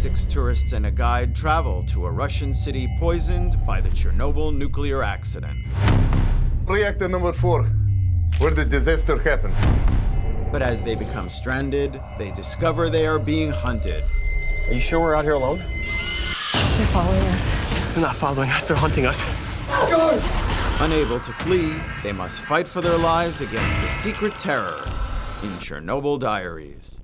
6 tourists and a guide travel to a Russian city poisoned by the Chernobyl nuclear accident. Reactor number 4, where the disaster happened. But as they become stranded, they discover they are being hunted. Are you sure we're out here alone? They're following us. They're not following us, they're hunting us. Go! Unable to flee, they must fight for their lives against the secret terror in Chernobyl Diaries.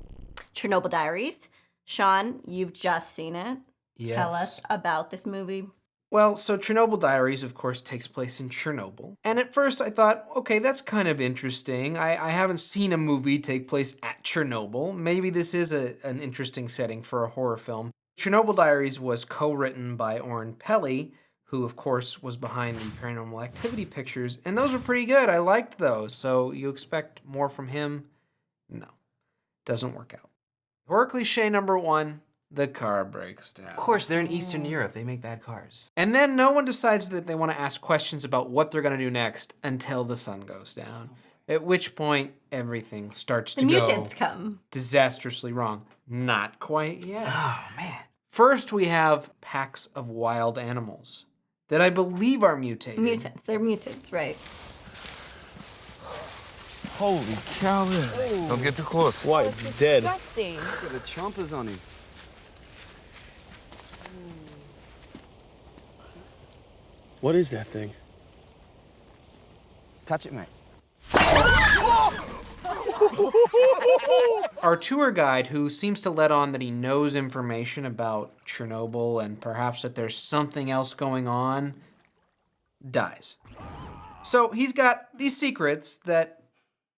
Chernobyl Diaries. Sean, you've just seen it. Yes. Tell us about this movie. Well, so Chernobyl Diaries, of course, takes place in Chernobyl. And at first I thought, okay, that's kind of interesting. I haven't seen a movie take place at Chernobyl. Maybe this is an interesting setting for a horror film. Chernobyl Diaries was co-written by Oren Peli, who, of course, was behind the Paranormal Activity pictures. And those were pretty good. I liked those. So you expect more from him? No. Doesn't work out. Horror cliche number 1. The car breaks down. Of course, they're in Eastern Europe. They make bad cars. And then no one decides that they want to ask questions about what they're going to do next until the sun goes down. At which point, everything starts to The go mutants come. disastrously wrong. Not quite yet. Oh, man. First, we have packs of wild animals that I believe are mutated. Mutants. They're mutants, right. Holy cow, don't get too close. Why? It's It's dead. disgusting. Look at the chompers on him. What is that thing? Touch it, mate. Our tour guide, who seems to let on that he knows information about Chernobyl and perhaps that there's something else going on, dies. So he's got these secrets that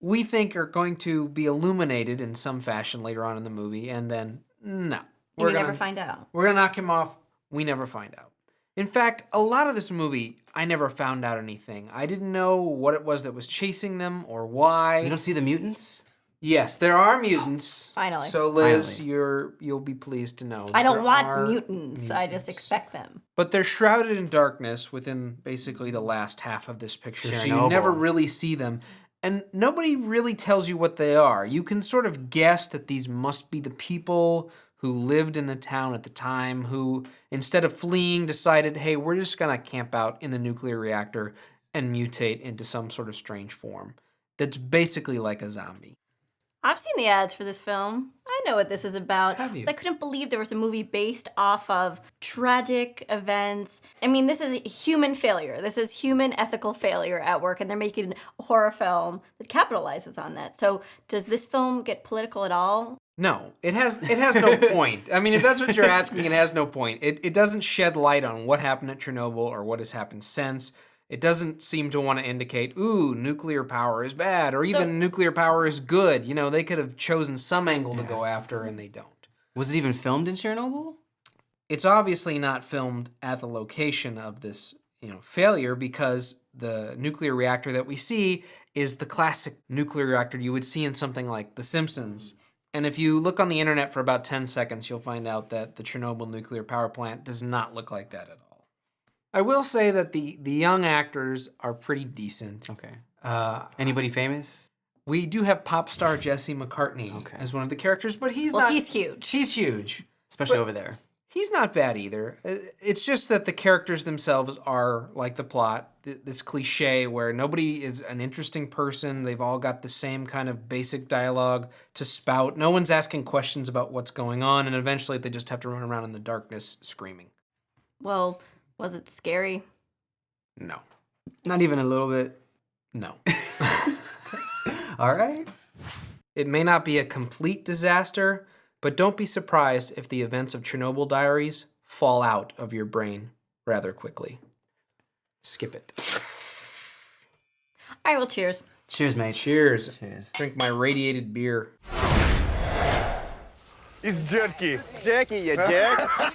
we think are going to be illuminated in some fashion later on in the movie, and then, no. And you never find out. We're gonna knock him off. We never find out. In fact, a lot of this movie, I never found out anything. I didn't know what it was that was chasing them or why. You don't see the mutants? Yes, there are mutants. Finally. So Liz, Finally. you'll be pleased to know. I don't there want are mutants. I just expect them. But they're shrouded in darkness within basically the last half of this picture, so you Chernobyl. never really see them. And nobody really tells you what they are. You can sort of guess that these must be the people who lived in the town at the time who, instead of fleeing, decided, hey, we're just gonna camp out in the nuclear reactor and mutate into some sort of strange form that's basically like a zombie. I've seen the ads for this film. I know what this is about. Have you? I couldn't believe there was a movie based off of tragic events. I mean, this is human failure. This is human ethical failure at work, and they're making a horror film that capitalizes on that. So does this film get political at all? No, it has no point. I mean, if that's what you're asking, it has no point. It doesn't shed light on what happened at Chernobyl or what has happened since. It doesn't seem to want to indicate, ooh, nuclear power is bad, or even nuclear power is good. You know, they could have chosen some angle to go after, and they don't. Was it even filmed in Chernobyl? It's obviously not filmed at the location of this, failure, because the nuclear reactor that we see is the classic nuclear reactor you would see in something like The Simpsons. And if you look on the internet for about 10 seconds, you'll find out that the Chernobyl nuclear power plant does not look like that at all. I will say that the young actors are pretty decent. Okay. Anybody famous? We do have pop star Jesse McCartney as one of the characters, but he's huge. He's huge. Especially But over there. He's not bad either. It's just that the characters themselves are like the plot, this cliche where nobody is an interesting person. They've all got the same kind of basic dialogue to spout. No one's asking questions about what's going on, and eventually they just have to run around in the darkness screaming. Well, was it scary? No. Not even a little bit. No. All right. It may not be a complete disaster, but don't be surprised if the events of Chernobyl Diaries fall out of your brain rather quickly. Skip it. All right, well, cheers. Cheers, mate. Cheers. Cheers. Drink my radiated beer. It's jerky. Jerky, you jerk.